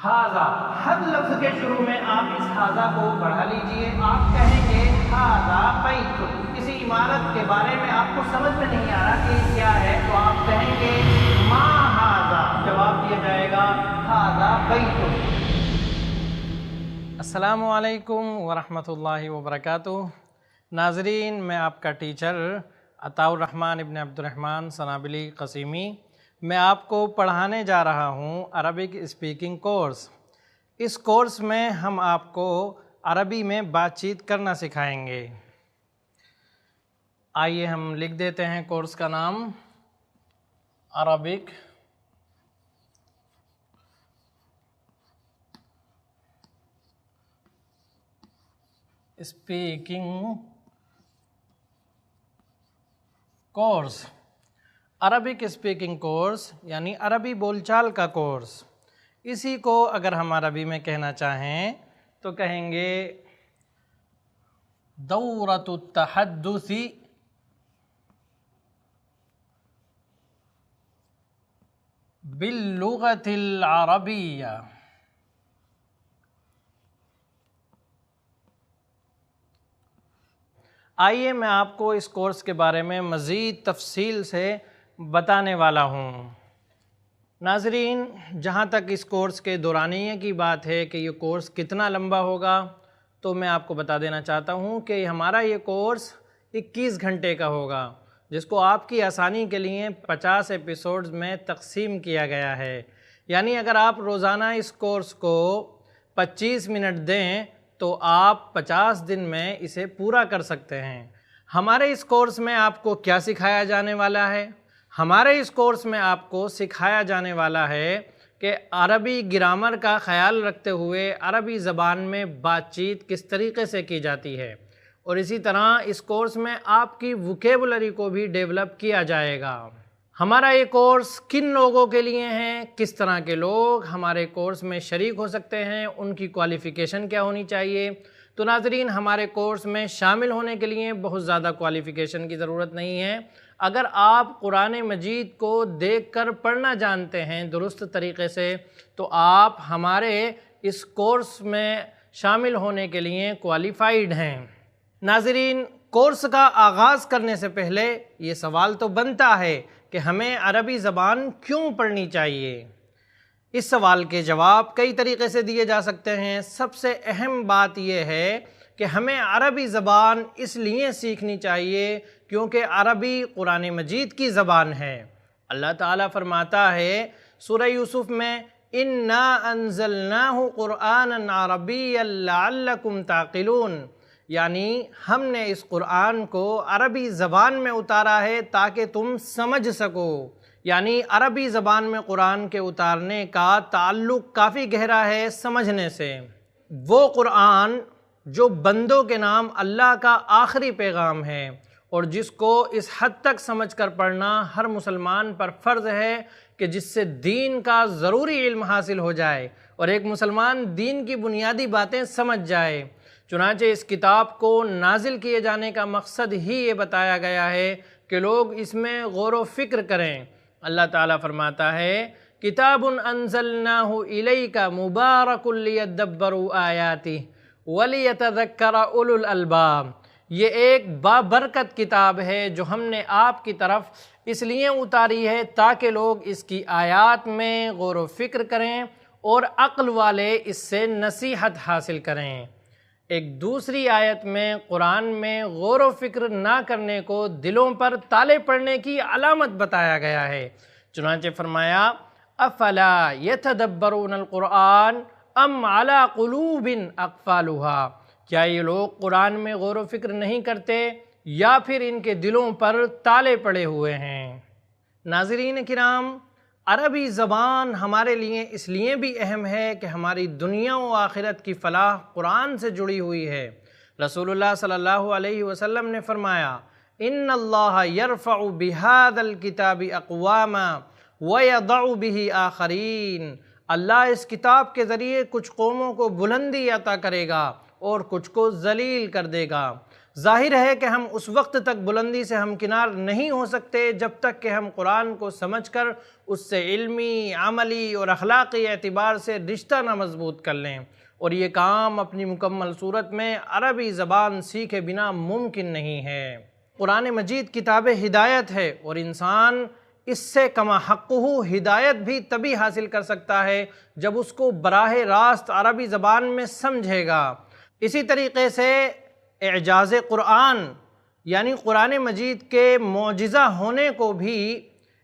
حاذا، ہر لفظ کے شروع میں آپ اس حاذا کو بڑھا لیجئے. آپ کہیں گے حاذا بیت، کسی عمارت کے بارے میں آپ کو سمجھ میں نہیں آ رہا کہ یہ کیا ہے، تو آپ کہیں گے ما حاذا، جواب دیا جائے گا حاذا بیت. السلام علیکم ورحمۃ اللہ وبرکاتہ. ناظرین، میں آپ کا ٹیچر عطاء الرحمن ابن عبد الرحمن سنابلی قسیمی. میں آپ کو پڑھانے جا رہا ہوں عربک اسپیکنگ کورس. اس کورس میں ہم آپ کو عربی میں بات چیت کرنا سکھائیں گے. آئیے ہم لکھ دیتے ہیں کورس کا نام Arabic speaking course. Arabic speaking course یعنی عربی بول چال کا کورس. اسی کو اگر ہم عربی میں کہنا چاہیں تو کہیں گے دورۃ التحدث باللغۃ العربیہ. آئیے میں آپ کو اس کورس کے بارے میں مزید تفصیل سے بتانے والا ہوں. ناظرین، جہاں تک اس کورس کے دورانیے کی بات ہے کہ یہ کورس کتنا لمبا ہوگا، تو میں آپ کو بتا دینا چاہتا ہوں کہ ہمارا یہ کورس 21 گھنٹے کا ہوگا، جس کو آپ کی آسانی کے لیے 50 ایپیسوڈز میں تقسیم کیا گیا ہے. یعنی اگر آپ روزانہ اس کورس کو 25 منٹ دیں تو آپ 50 دن میں اسے پورا کر سکتے ہیں. ہمارے اس کورس میں آپ کو کیا سکھایا جانے والا ہے؟ ہمارے اس کورس میں آپ کو سکھایا جانے والا ہے کہ عربی گرامر کا خیال رکھتے ہوئے عربی زبان میں بات چیت کس طریقے سے کی جاتی ہے، اور اسی طرح اس کورس میں آپ کی ووکیبولری کو بھی ڈیولپ کیا جائے گا. ہمارا یہ کورس کن لوگوں کے لیے ہیں، کس طرح کے لوگ ہمارے کورس میں شریک ہو سکتے ہیں، ان کی کوالیفیکیشن کیا ہونی چاہیے؟ تو ناظرین، ہمارے کورس میں شامل ہونے کے لیے بہت زیادہ کوالیفیکیشن کی ضرورت نہیں ہے. اگر آپ قرآن مجید کو دیکھ کر پڑھنا جانتے ہیں درست طریقے سے تو آپ ہمارے اس کورس میں شامل ہونے کے لیے کوالیفائیڈ ہیں. ناظرین، کورس کا آغاز کرنے سے پہلے یہ سوال تو بنتا ہے کہ ہمیں عربی زبان کیوں پڑھنی چاہیے؟ اس سوال کے جواب کئی طریقے سے دیے جا سکتے ہیں. سب سے اہم بات یہ ہے کہ ہمیں عربی زبان اس لیے سیکھنی چاہیے کیونکہ عربی قرآن مجید کی زبان ہے. اللہ تعالیٰ فرماتا ہے سورہ یوسف میں اِنَّا أَنزَلْنَاهُ قُرْآنًا عَرَبِيًّا لَعَلَّكُمْ تَعْقِلُونَ، یعنی ہم نے اس قرآن کو عربی زبان میں اتارا ہے تاکہ تم سمجھ سکو. یعنی عربی زبان میں قرآن کے اتارنے کا تعلق کافی گہرا ہے سمجھنے سے. وہ قرآن جو بندوں کے نام اللہ کا آخری پیغام ہے اور جس کو اس حد تک سمجھ کر پڑھنا ہر مسلمان پر فرض ہے کہ جس سے دین کا ضروری علم حاصل ہو جائے اور ایک مسلمان دین کی بنیادی باتیں سمجھ جائے. چنانچہ اس کتاب کو نازل کیے جانے کا مقصد ہی یہ بتایا گیا ہے کہ لوگ اس میں غور و فکر کریں. اللہ تعالیٰ فرماتا ہے کتاب انزلناہ الیک مبارک لیدبروا آیاتہ ولیتذکر اولو الالباب. یہ ایک بابرکت کتاب ہے جو ہم نے آپ کی طرف اس لیے اتاری ہے تاکہ لوگ اس کی آیات میں غور و فکر کریں اور عقل والے اس سے نصیحت حاصل کریں. ایک دوسری آیت میں قرآن میں غور و فکر نہ کرنے کو دلوں پر تالے پڑنے کی علامت بتایا گیا ہے. چنانچہ فرمایا افلا یتدبرون القرآن ام علی قلوب اقفالها، کیا یہ لوگ قرآن میں غور و فکر نہیں کرتے یا پھر ان کے دلوں پر تالے پڑے ہوئے ہیں؟ ناظرین کرام، عربی زبان ہمارے لیے اس لیے بھی اہم ہے کہ ہماری دنیا و آخرت کی فلاح قرآن سے جڑی ہوئی ہے. رسول اللہ صلی اللہ علیہ وسلم نے فرمایا ان اللہ یرفع بہذا الکتاب اقواما ویضع بہ آخرین. اللہ اس کتاب کے ذریعے کچھ قوموں کو بلندی عطا کرے گا اور کچھ کو ذلیل کر دے گا. ظاہر ہے کہ ہم اس وقت تک بلندی سے ہمکنار نہیں ہو سکتے جب تک کہ ہم قرآن کو سمجھ کر اس سے علمی، عملی اور اخلاقی اعتبار سے رشتہ نہ مضبوط کر لیں، اور یہ کام اپنی مکمل صورت میں عربی زبان سیکھے بنا ممکن نہیں ہے۔ قرآن مجید کتاب ہدایت ہے، اور انسان اس سے کما حقہ ہدایت بھی تبھی حاصل کر سکتا ہے جب اس کو براہ راست عربی زبان میں سمجھے گا۔ اسی طریقے سے اعجاز قرآن یعنی قرآن مجید کے معجزہ ہونے کو بھی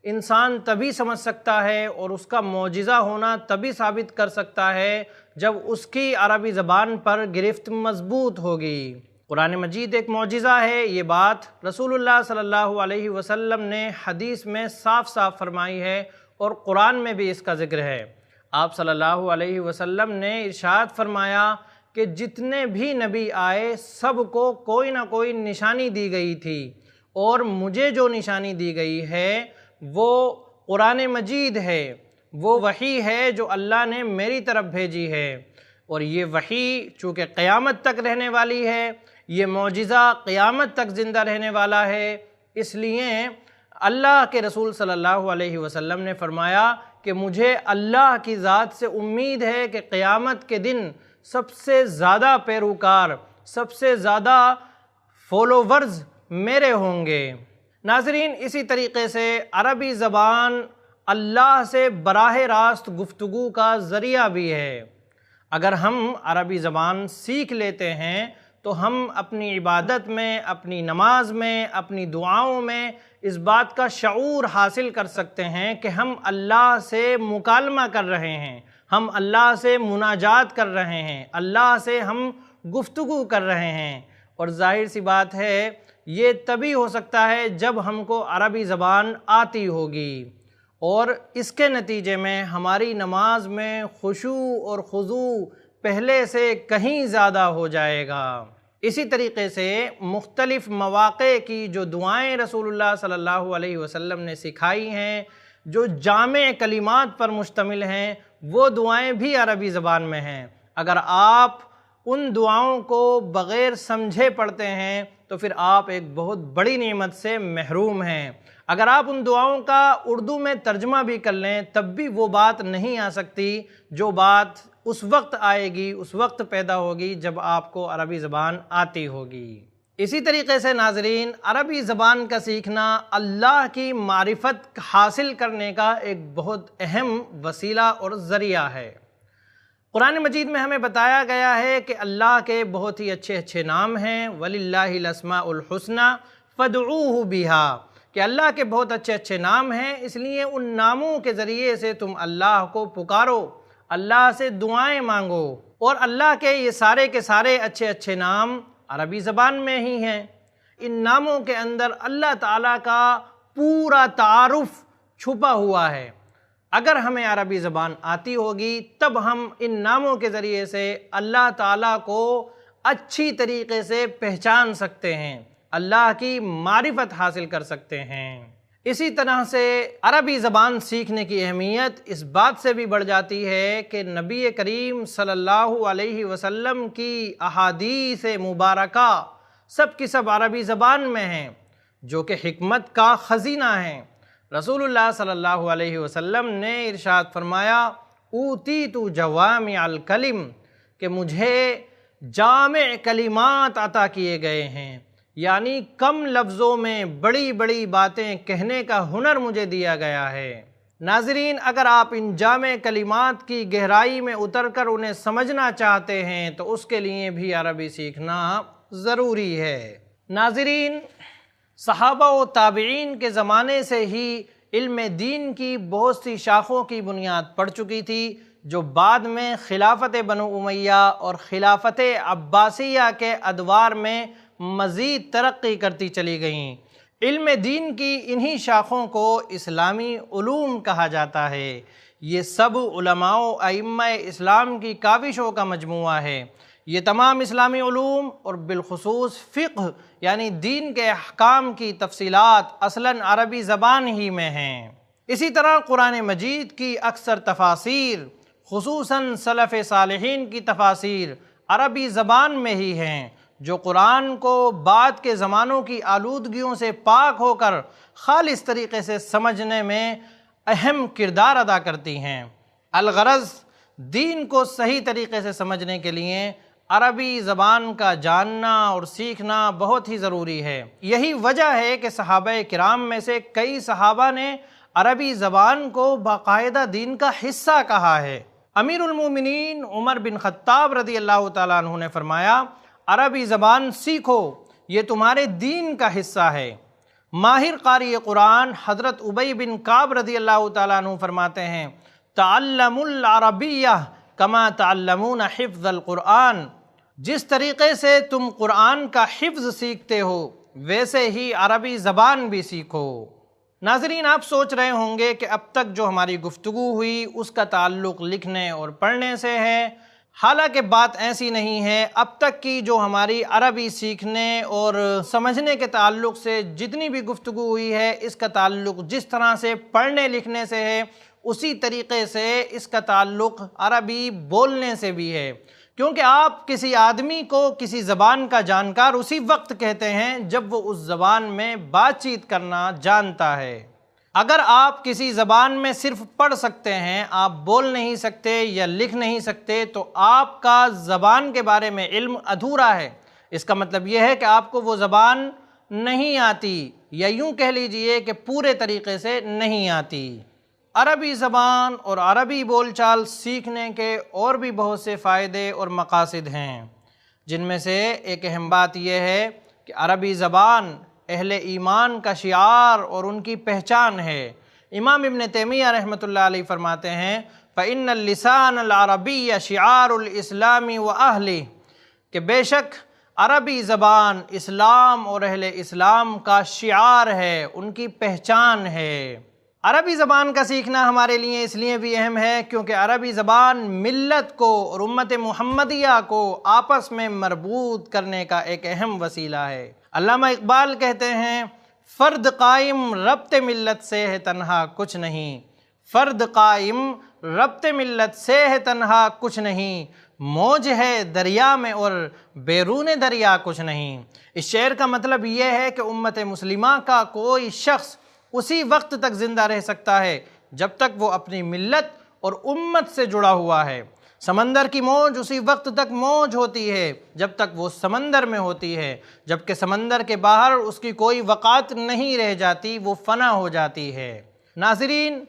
انسان تبھی سمجھ سکتا ہے اور اس کا معجزہ ہونا تبھی ثابت کر سکتا ہے جب اس کی عربی زبان پر گرفت مضبوط ہوگی۔ قرآن مجید ایک معجزہ ہے، یہ بات رسول اللہ صلی اللہ علیہ وسلم نے حدیث میں صاف صاف فرمائی ہے، اور قرآن میں بھی اس کا ذکر ہے۔ آپ صلی اللہ علیہ وسلم نے ارشاد فرمایا کہ جتنے بھی نبی آئے سب کو کوئی نہ کوئی نشانی دی گئی تھی، اور مجھے جو نشانی دی گئی ہے وہ قرآن مجید ہے، وہ وحی ہے جو اللہ نے میری طرف بھیجی ہے، اور یہ وحی چونکہ قیامت تک رہنے والی ہے، یہ معجزہ قیامت تک زندہ رہنے والا ہے، اس لیے اللہ کے رسول صلی اللہ علیہ وسلم نے فرمایا کہ مجھے اللہ کی ذات سے امید ہے کہ قیامت کے دن سب سے زیادہ پیروکار، سب سے زیادہ فالوورز میرے ہوں گے۔ ناظرین، اسی طریقے سے عربی زبان اللہ سے براہ راست گفتگو کا ذریعہ بھی ہے۔ اگر ہم عربی زبان سیکھ لیتے ہیں تو ہم اپنی عبادت میں، اپنی نماز میں، اپنی دعاؤں میں اس بات کا شعور حاصل کر سکتے ہیں کہ ہم اللہ سے مکالمہ کر رہے ہیں، ہم اللہ سے مناجات کر رہے ہیں، اللہ سے ہم گفتگو کر رہے ہیں، اور ظاہر سی بات ہے یہ تبھی ہو سکتا ہے جب ہم کو عربی زبان آتی ہوگی، اور اس کے نتیجے میں ہماری نماز میں خشوع اور خضوع پہلے سے کہیں زیادہ ہو جائے گا۔ اسی طریقے سے مختلف مواقع کی جو دعائیں رسول اللہ صلی اللہ علیہ وسلم نے سکھائی ہیں، جو جامع کلمات پر مشتمل ہیں، وہ دعائیں بھی عربی زبان میں ہیں۔ اگر آپ ان دعاؤں کو بغیر سمجھے پڑھتے ہیں تو پھر آپ ایک بہت بڑی نعمت سے محروم ہیں۔ اگر آپ ان دعاؤں کا اردو میں ترجمہ بھی کر لیں تب بھی وہ بات نہیں آ سکتی جو بات اس وقت آئے گی، اس وقت پیدا ہوگی جب آپ کو عربی زبان آتی ہوگی۔ اسی طریقے سے ناظرین، عربی زبان کا سیکھنا اللہ کی معرفت حاصل کرنے کا ایک بہت اہم وسیلہ اور ذریعہ ہے۔ قرآن مجید میں ہمیں بتایا گیا ہے کہ اللہ کے بہت ہی اچھے اچھے نام ہیں، وَلِلَّهِ الْأَسْمَاءُ الْحُسْنَى فَادْعُوهُ بِهَا، کہ اللہ کے بہت اچھے اچھے نام ہیں، اس لیے ان ناموں کے ذریعے سے تم اللہ کو پکارو، اللہ سے دعائیں مانگو۔ اور اللہ کے یہ سارے کے سارے اچھے اچھے نام عربی زبان میں ہی ہیں۔ ان ناموں کے اندر اللہ تعالیٰ کا پورا تعارف چھپا ہوا ہے۔ اگر ہمیں عربی زبان آتی ہوگی تب ہم ان ناموں کے ذریعے سے اللہ تعالیٰ کو اچھی طریقے سے پہچان سکتے ہیں، اللہ کی معرفت حاصل کر سکتے ہیں۔ اسی طرح سے عربی زبان سیکھنے کی اہمیت اس بات سے بھی بڑھ جاتی ہے کہ نبی کریم صلی اللہ علیہ وسلم کی احادیث مبارکہ سب کی سب عربی زبان میں ہیں، جو کہ حکمت کا خزینہ ہیں۔ رسول اللہ صلی اللہ علیہ وسلم نے ارشاد فرمایا، اوتیت جوامع الکلم، کہ مجھے جامع کلمات عطا کیے گئے ہیں، یعنی کم لفظوں میں بڑی بڑی باتیں کہنے کا ہنر مجھے دیا گیا ہے۔ ناظرین، اگر آپ ان جامع کلمات کی گہرائی میں اتر کر انہیں سمجھنا چاہتے ہیں تو اس کے لیے بھی عربی سیکھنا ضروری ہے۔ ناظرین، صحابہ و تابعین کے زمانے سے ہی علم دین کی بہت سی شاخوں کی بنیاد پڑ چکی تھی، جو بعد میں خلافت بنو امیہ اور خلافت عباسیہ کے ادوار میں مزید ترقی کرتی چلی گئیں۔ علم دین کی انہی شاخوں کو اسلامی علوم کہا جاتا ہے۔ یہ سب علماء و ائمہ اسلام کی کاوشوں کا مجموعہ ہے۔ یہ تمام اسلامی علوم اور بالخصوص فقہ یعنی دین کے احکام کی تفصیلات اصلاً عربی زبان ہی میں ہیں۔ اسی طرح قرآن مجید کی اکثر تفاسیر، خصوصاً سلف صالحین کی تفاسیر عربی زبان میں ہی ہیں، جو قرآن کو بعد کے زمانوں کی آلودگیوں سے پاک ہو کر خالص طریقے سے سمجھنے میں اہم کردار ادا کرتی ہیں۔ الغرض دین کو صحیح طریقے سے سمجھنے کے لیے عربی زبان کا جاننا اور سیکھنا بہت ہی ضروری ہے۔ یہی وجہ ہے کہ صحابہ کرام میں سے کئی صحابہ نے عربی زبان کو باقاعدہ دین کا حصہ کہا ہے۔ امیر المومنین عمر بن خطاب رضی اللہ تعالیٰ عنہ نے فرمایا، عربی زبان سیکھو، یہ تمہارے دین کا حصہ ہے۔ ماہر قاری قرآن حضرت ابی بن کعب رضی اللہ تعالیٰ عنہ فرماتے ہیں، تعلموا العربیہ کما تعلمون حفظ القرآن، جس طریقے سے تم قرآن کا حفظ سیکھتے ہو ویسے ہی عربی زبان بھی سیکھو۔ ناظرین، آپ سوچ رہے ہوں گے کہ اب تک جو ہماری گفتگو ہوئی اس کا تعلق لکھنے اور پڑھنے سے ہے، حالانکہ بات ایسی نہیں ہے۔ اب تک کی جو ہماری عربی سیکھنے اور سمجھنے کے تعلق سے جتنی بھی گفتگو ہوئی ہے، اس کا تعلق جس طرح سے پڑھنے لکھنے سے ہے اسی طریقے سے اس کا تعلق عربی بولنے سے بھی ہے، کیونکہ آپ کسی آدمی کو کسی زبان کا جانکار اسی وقت کہتے ہیں جب وہ اس زبان میں بات چیت کرنا جانتا ہے۔ اگر آپ کسی زبان میں صرف پڑھ سکتے ہیں، آپ بول نہیں سکتے یا لکھ نہیں سکتے، تو آپ کا زبان کے بارے میں علم ادھورا ہے۔ اس کا مطلب یہ ہے کہ آپ کو وہ زبان نہیں آتی، یا یوں کہہ لیجئے کہ پورے طریقے سے نہیں آتی۔ عربی زبان اور عربی بول چال سیکھنے کے اور بھی بہت سے فائدے اور مقاصد ہیں، جن میں سے ایک اہم بات یہ ہے کہ عربی زبان اہل ایمان کا شعار اور ان کی پہچان ہے۔ امام ابن تیمیہ رحمۃ اللہ علیہ فرماتے ہیں، فَإِنَّ اللِّسَانَ الْعَرَبِيَّ شِعَارُ الْإِسْلَامِ وَأَهْلِهِ، کہ بے شک عربی زبان اسلام اور اہل اسلام کا شعار ہے، ان کی پہچان ہے۔ عربی زبان کا سیکھنا ہمارے لیے اس لیے بھی اہم ہے کیونکہ عربی زبان ملت کو اور امت محمدیہ کو آپس میں مربوط کرنے کا ایک اہم وسیلہ ہے۔ علامہ اقبال کہتے ہیں، فرد قائم ربط ملت سے ہے تنہا کچھ نہیں، فرد قائم ربط ملت سے ہے تنہا کچھ نہیں، موج ہے دریا میں اور بیرون دریا کچھ نہیں۔ اس شعر کا مطلب یہ ہے کہ امت مسلمہ کا کوئی شخص اسی وقت تک زندہ رہ سکتا ہے جب تک وہ اپنی ملت اور امت سے جڑا ہوا ہے۔ سمندر کی موج اسی وقت تک موج ہوتی ہے جب تک وہ سمندر میں ہوتی ہے، جبکہ سمندر کے باہر اس کی کوئی وقعت نہیں رہ جاتی، وہ فنا ہو جاتی ہے۔ ناظرین،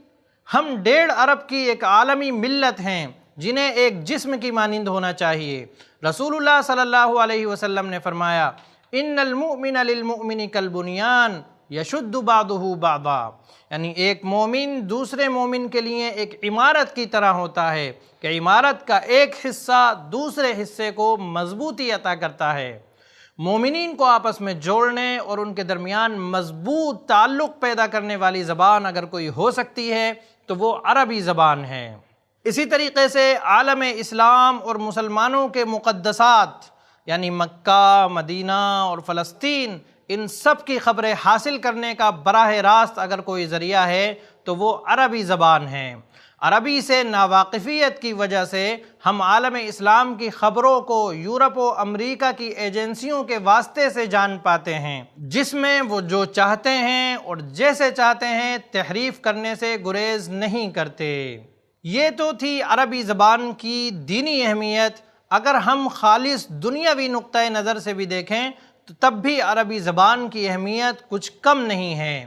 ہم 1.5 ارب کی ایک عالمی ملت ہیں جنہیں ایک جسم کی مانند ہونا چاہیے۔ رسول اللہ صلی اللہ علیہ وسلم نے فرمایا، ان المؤمن للمؤمن کالبنیان یشد بعضہ بعضا، یعنی ایک مومن دوسرے مومن کے لیے ایک عمارت کی طرح ہوتا ہے کہ عمارت کا ایک حصہ دوسرے حصے کو مضبوطی عطا کرتا ہے۔ مومنین کو آپس میں جوڑنے اور ان کے درمیان مضبوط تعلق پیدا کرنے والی زبان اگر کوئی ہو سکتی ہے تو وہ عربی زبان ہے۔ اسی طریقے سے عالم اسلام اور مسلمانوں کے مقدسات یعنی مکہ، مدینہ اور فلسطین، ان سب کی خبریں حاصل کرنے کا براہ راست اگر کوئی ذریعہ ہے تو وہ عربی زبان ہے۔ عربی سے ناواقفیت کی وجہ سے ہم عالم اسلام کی خبروں کو یورپ و امریکہ کی ایجنسیوں کے واسطے سے جان پاتے ہیں، جس میں وہ جو چاہتے ہیں اور جیسے چاہتے ہیں تحریف کرنے سے گریز نہیں کرتے۔ یہ تو تھی عربی زبان کی دینی اہمیت۔ اگر ہم خالص دنیاوی نقطہ نظر سے بھی دیکھیں تو تب بھی عربی زبان کی اہمیت کچھ کم نہیں ہے۔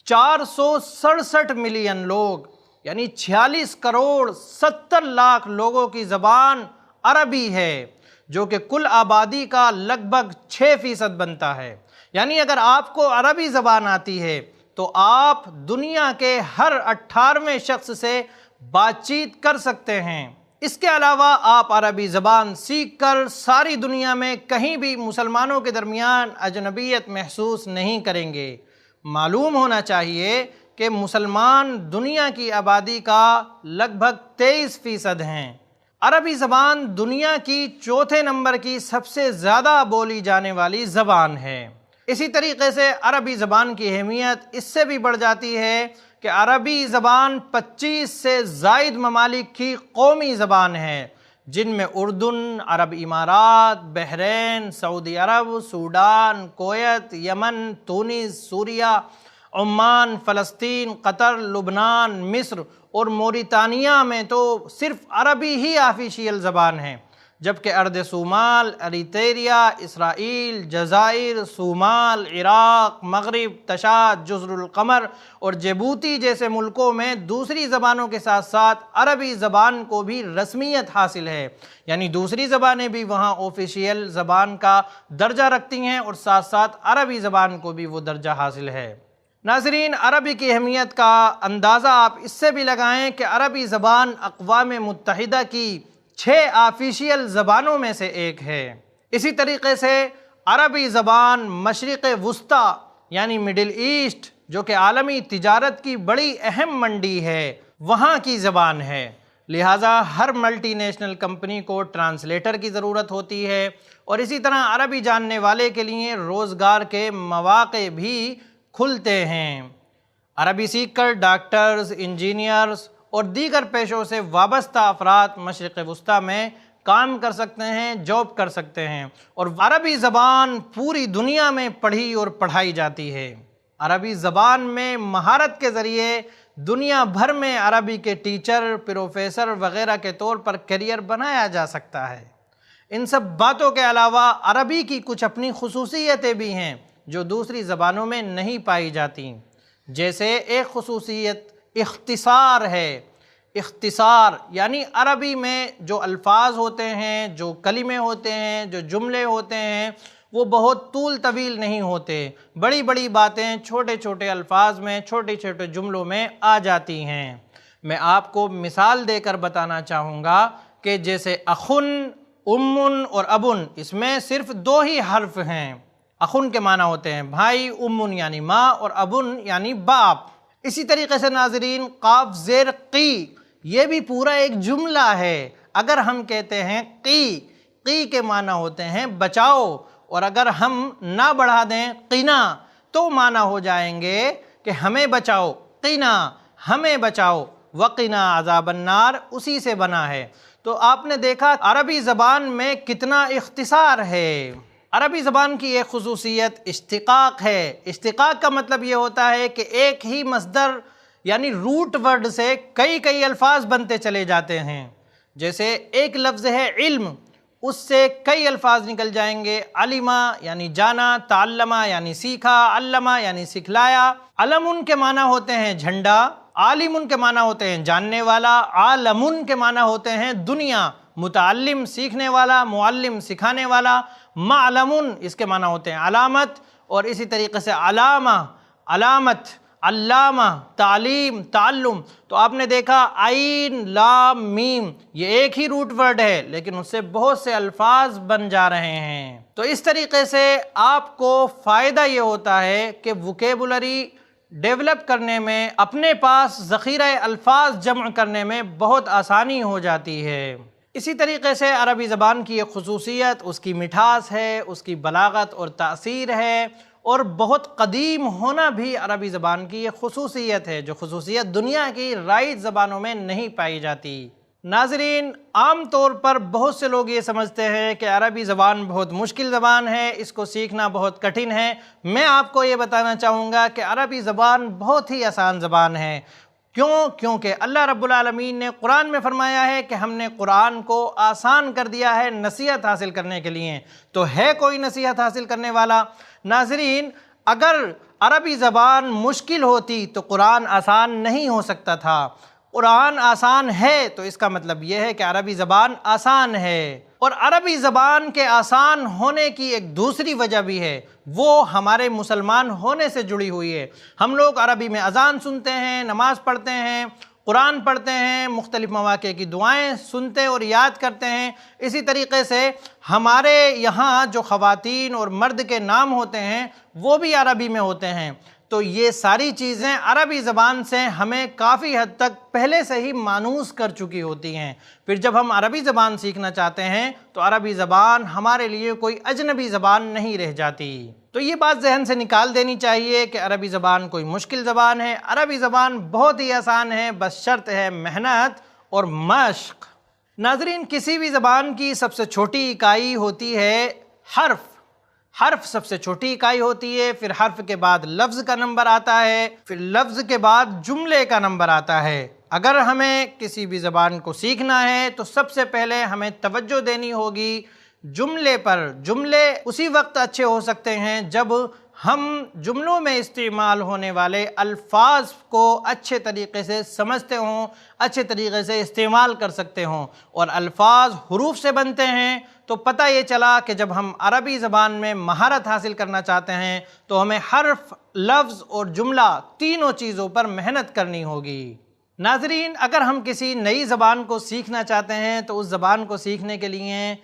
467 ملین لوگ یعنی 46 کروڑ 70 لاکھ لوگوں کی زبان عربی ہے، جو کہ کل آبادی کا لگ بھگ 6% بنتا ہے۔ یعنی اگر آپ کو عربی زبان آتی ہے تو آپ دنیا کے ہر 18ویں شخص سے بات چیت کر سکتے ہیں۔ اس کے علاوہ آپ عربی زبان سیکھ کر ساری دنیا میں کہیں بھی مسلمانوں کے درمیان اجنبیت محسوس نہیں کریں گے۔ معلوم ہونا چاہیے کہ مسلمان دنیا کی آبادی کا لگ بھگ 23% ہیں۔ عربی زبان دنیا کی 4تھے نمبر کی سب سے زیادہ بولی جانے والی زبان ہے۔ اسی طریقے سے عربی زبان کی اہمیت اس سے بھی بڑھ جاتی ہے کہ عربی زبان 25 سے زائد ممالک کی قومی زبان ہے، جن میں اردن، عرب امارات، بحرین، سعودی عرب، سوڈان، کویت، یمن، تونس، سوریہ، عمان، فلسطین، قطر، لبنان، مصر اور موریتانیہ میں تو صرف عربی ہی آفیشیل زبان ہے، جبکہ ارض صومال، اریتریا، اسرائیل، جزائر، صومال، عراق، مغرب، تشاد، جزر القمر اور جبوتی جیسے ملکوں میں دوسری زبانوں کے ساتھ ساتھ عربی زبان کو بھی رسمیت حاصل ہے، یعنی دوسری زبانیں بھی وہاں آفیشیل زبان کا درجہ رکھتی ہیں اور ساتھ ساتھ عربی زبان کو بھی وہ درجہ حاصل ہے۔ ناظرین، عربی کی اہمیت کا اندازہ آپ اس سے بھی لگائیں کہ عربی زبان اقوام متحدہ کی 6 آفیشیل زبانوں میں سے ایک ہے۔ اسی طریقے سے عربی زبان مشرق وسطیٰ یعنی مڈل ایسٹ، جو کہ عالمی تجارت کی بڑی اہم منڈی ہے، وہاں کی زبان ہے، لہٰذا ہر ملٹی نیشنل کمپنی کو ٹرانسلیٹر کی ضرورت ہوتی ہے، اور اسی طرح عربی جاننے والے کے لیے روزگار کے مواقع بھی کھلتے ہیں۔ عربی سیکھ کر ڈاکٹرز، انجینئرز اور دیگر پیشوں سے وابستہ افراد مشرق وسطیٰ میں کام کر سکتے ہیں، جاب کر سکتے ہیں، اور عربی زبان پوری دنیا میں پڑھی اور پڑھائی جاتی ہے۔ عربی زبان میں مہارت کے ذریعے دنیا بھر میں عربی کے ٹیچر، پروفیسر وغیرہ کے طور پر کیریئر بنایا جا سکتا ہے۔ ان سب باتوں کے علاوہ عربی کی کچھ اپنی خصوصیتیں بھی ہیں جو دوسری زبانوں میں نہیں پائی جاتی، جیسے ایک خصوصیت اختصار ہے۔ اختصار یعنی عربی میں جو الفاظ ہوتے ہیں، جو کلمے ہوتے ہیں، جو جملے ہوتے ہیں، وہ بہت طول طویل نہیں ہوتے، بڑی بڑی باتیں چھوٹے چھوٹے الفاظ میں، چھوٹے چھوٹے جملوں میں آ جاتی ہیں۔ میں آپ کو مثال دے کر بتانا چاہوں گا کہ جیسے اخن، امن اور ابن، اس میں صرف 2 ہی حرف ہیں۔ اخن کے معنی ہوتے ہیں بھائی، امن یعنی ماں، اور ابن یعنی باپ۔ اسی طریقے سے ناظرین، قاف زیر قی، یہ بھی پورا ایک جملہ ہے۔ اگر ہم کہتے ہیں قی کے معنی ہوتے ہیں بچاؤ، اور اگر ہم نہ بڑھا دیں قنا، تو معنی ہو جائیں گے کہ ہمیں بچاؤ، قنا ہمیں بچاؤ، وقنا عذاب النار اسی سے بنا ہے۔ تو آپ نے دیکھا عربی زبان میں کتنا اختصار ہے۔ عربی زبان کی ایک خصوصیت اشتقاق ہے۔ اشتقاق کا مطلب یہ ہوتا ہے کہ ایک ہی مصدر یعنی روٹ ورڈ سے کئی الفاظ بنتے چلے جاتے ہیں۔ جیسے ایک لفظ ہے علم، اس سے کئی الفاظ نکل جائیں گے۔ علمہ یعنی جانا، تعلمہ یعنی سیکھا، علمہ یعنی سکھلایا۔ علم کے معنی ہوتے ہیں جھنڈا، عالم کے معنی ہوتے ہیں جاننے والا، عالم کے معنی ہوتے ہیں دنیا، متعلم سیکھنے والا، معلم سکھانے والا، معلم اس کے معنی ہوتے ہیں علامت، اور اسی طریقے سے علامہ، علامت، علامہ، تعلیم، تعلم۔ تو آپ نے دیکھا عین، لام، میم، یہ ایک ہی روٹ ورڈ ہے، لیکن اس سے بہت سے الفاظ بن جا رہے ہیں۔ تو اس طریقے سے آپ کو فائدہ یہ ہوتا ہے کہ ووکیبولری ڈیولپ کرنے میں، اپنے پاس ذخیرہ الفاظ جمع کرنے میں بہت آسانی ہو جاتی ہے۔ اسی طریقے سے عربی زبان کی ایک خصوصیت اس کی مٹھاس ہے، اس کی بلاغت اور تاثیر ہے، اور بہت قدیم ہونا بھی عربی زبان کی ایک خصوصیت ہے، جو خصوصیت دنیا کی رائج زبانوں میں نہیں پائی جاتی۔ ناظرین، عام طور پر بہت سے لوگ یہ سمجھتے ہیں کہ عربی زبان بہت مشکل زبان ہے، اس کو سیکھنا بہت کٹھن ہے۔ میں آپ کو یہ بتانا چاہوں گا کہ عربی زبان بہت ہی آسان زبان ہے۔ کیونکہ اللہ رب العالمین نے قرآن میں فرمایا ہے کہ ہم نے قرآن کو آسان کر دیا ہے نصیحت حاصل کرنے کے لیے۔ تو ہے کوئی نصیحت حاصل کرنے والا؟ ناظرین، اگر عربی زبان مشکل ہوتی تو قرآن آسان نہیں ہو سکتا تھا۔ قرآن آسان ہے تو اس کا مطلب یہ ہے کہ عربی زبان آسان ہے۔ اور عربی زبان کے آسان ہونے کی ایک دوسری وجہ بھی ہے، وہ ہمارے مسلمان ہونے سے جڑی ہوئی ہے۔ ہم لوگ عربی میں اذان سنتے ہیں، نماز پڑھتے ہیں، قرآن پڑھتے ہیں، مختلف مواقع کی دعائیں سنتے اور یاد کرتے ہیں۔ اسی طریقے سے ہمارے یہاں جو خواتین اور مرد کے نام ہوتے ہیں وہ بھی عربی میں ہوتے ہیں۔ تو یہ ساری چیزیں عربی زبان سے ہمیں کافی حد تک پہلے سے ہی مانوس کر چکی ہوتی ہیں۔ پھر جب ہم عربی زبان سیکھنا چاہتے ہیں تو عربی زبان ہمارے لیے کوئی اجنبی زبان نہیں رہ جاتی۔ تو یہ بات ذہن سے نکال دینی چاہیے کہ عربی زبان کوئی مشکل زبان ہے۔ عربی زبان بہت ہی آسان ہے، بس شرط ہے محنت اور مشق۔ ناظرین، کسی بھی زبان کی سب سے چھوٹی اکائی ہوتی ہے حرف۔ حرف سب سے چھوٹی اکائی ہوتی ہے، پھر حرف کے بعد لفظ کا نمبر آتا ہے، پھر لفظ کے بعد جملے کا نمبر آتا ہے۔ اگر ہمیں کسی بھی زبان کو سیکھنا ہے تو سب سے پہلے ہمیں توجہ دینی ہوگی جملے پر۔ جملے اسی وقت اچھے ہو سکتے ہیں جب ہم جملوں میں استعمال ہونے والے الفاظ کو اچھے طریقے سے سمجھتے ہوں، اچھے طریقے سے استعمال کر سکتے ہوں۔ اور الفاظ حروف سے بنتے ہیں، تو پتہ یہ چلا کہ جب ہم عربی زبان میں مہارت حاصل کرنا چاہتے ہیں تو ہمیں حرف، لفظ اور جملہ تینوں چیزوں پر محنت کرنی ہوگی۔ ناظرین، اگر ہم کسی نئی زبان کو سیکھنا چاہتے ہیں تو اس زبان کو سیکھنے کے لیے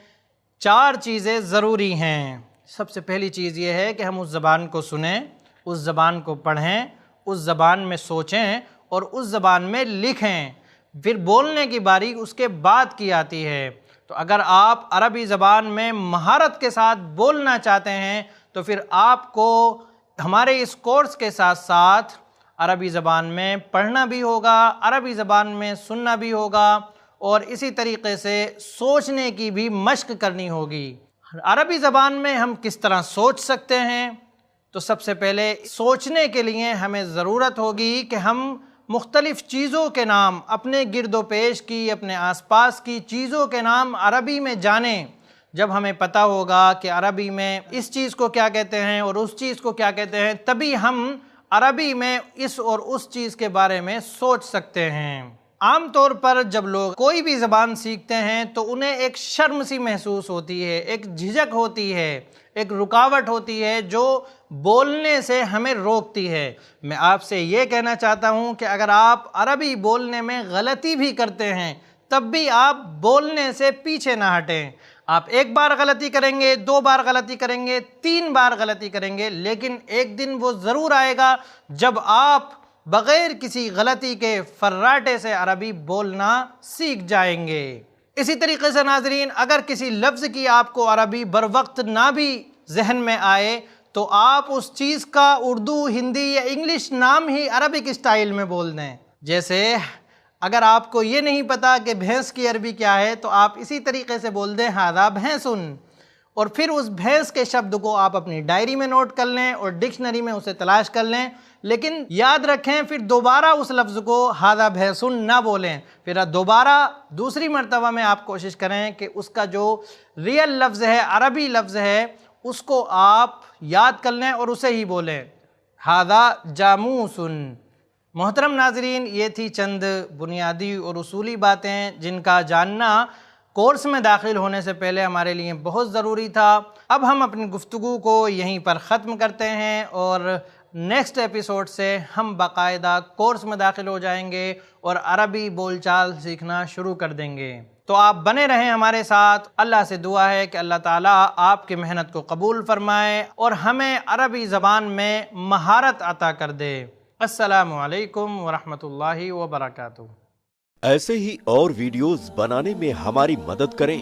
4 چیزیں ضروری ہیں۔ سب سے پہلی چیز یہ ہے کہ ہم اس زبان کو سنیں، اس زبان کو پڑھیں، اس زبان میں سوچیں اور اس زبان میں لکھیں۔ پھر بولنے کی باری اس کے بعد کی آتی ہے۔ تو اگر آپ عربی زبان میں مہارت کے ساتھ بولنا چاہتے ہیں تو پھر آپ کو ہمارے اس کورس کے ساتھ ساتھ عربی زبان میں پڑھنا بھی ہوگا، عربی زبان میں سننا بھی ہوگا اور اسی طریقے سے سوچنے کی بھی مشق کرنی ہوگی۔ عربی زبان میں ہم کس طرح سوچ سکتے ہیں؟ تو سب سے پہلے سوچنے کے لیے ہمیں ضرورت ہوگی کہ ہم مختلف چیزوں کے نام، اپنے گرد و پیش کی، اپنے آس پاس کی چیزوں کے نام عربی میں جانیں۔ جب ہمیں پتہ ہوگا کہ عربی میں اس چیز کو کیا کہتے ہیں اور اس چیز کو کیا کہتے ہیں، تبھی ہم عربی میں اس اور اس چیز کے بارے میں سوچ سکتے ہیں۔ عام طور پر جب لوگ کوئی بھی زبان سیکھتے ہیں تو انہیں ایک شرم سی محسوس ہوتی ہے، ایک جھجک ہوتی ہے، ایک رکاوٹ ہوتی ہے جو بولنے سے ہمیں روکتی ہے۔ میں آپ سے یہ کہنا چاہتا ہوں کہ اگر آپ عربی بولنے میں غلطی بھی کرتے ہیں تب بھی آپ بولنے سے پیچھے نہ ہٹیں۔ آپ 1 بار غلطی کریں گے، 2 بار غلطی کریں گے، 3 بار غلطی کریں گے، لیکن ایک دن وہ ضرور آئے گا جب آپ بغیر کسی غلطی کے فراٹے سے عربی بولنا سیکھ جائیں گے۔ اسی طریقے سے ناظرین، اگر کسی لفظ کی آپ کو عربی بروقت نہ بھی ذہن میں آئے تو آپ اس چیز کا اردو، ہندی یا انگلش نام ہی عربک اسٹائل میں بول دیں۔ جیسے اگر آپ کو یہ نہیں پتا کہ بھینس کی عربی کیا ہے تو آپ اسی طریقے سے بول دیں ھذا بھینسن، اور پھر اس بھینس کے شبد کو آپ اپنی ڈائری میں نوٹ کر لیں اور ڈکشنری میں اسے تلاش کر لیں، لیکن یاد رکھیں پھر دوبارہ اس لفظ کو ھذا بھینسن نہ بولیں۔ پھر دوبارہ دوسری مرتبہ میں آپ کوشش کریں کہ اس کا جو ریئل لفظ ہے، عربی لفظ ہے، اس کو آپ یاد کر لیں اور اسے ہی بولیں، ھذا جاموسن۔ محترم ناظرین، یہ تھی چند بنیادی اور اصولی باتیں جن کا جاننا کورس میں داخل ہونے سے پہلے ہمارے لیے بہت ضروری تھا۔ اب ہم اپنی گفتگو کو یہیں پر ختم کرتے ہیں اور نیکسٹ ایپیسوڈ سے ہم باقاعدہ کورس میں داخل ہو جائیں گے اور عربی بول چال سیکھنا شروع کر دیں گے۔ تو آپ بنے رہیں ہمارے ساتھ۔ اللہ سے دعا ہے کہ اللہ تعالیٰ آپ کی محنت کو قبول فرمائے اور ہمیں عربی زبان میں مہارت عطا کر دے۔ السلام علیکم ورحمۃ اللہ وبرکاتہ۔ ایسے ہی اور ویڈیوز بنانے میں ہماری مدد کریں۔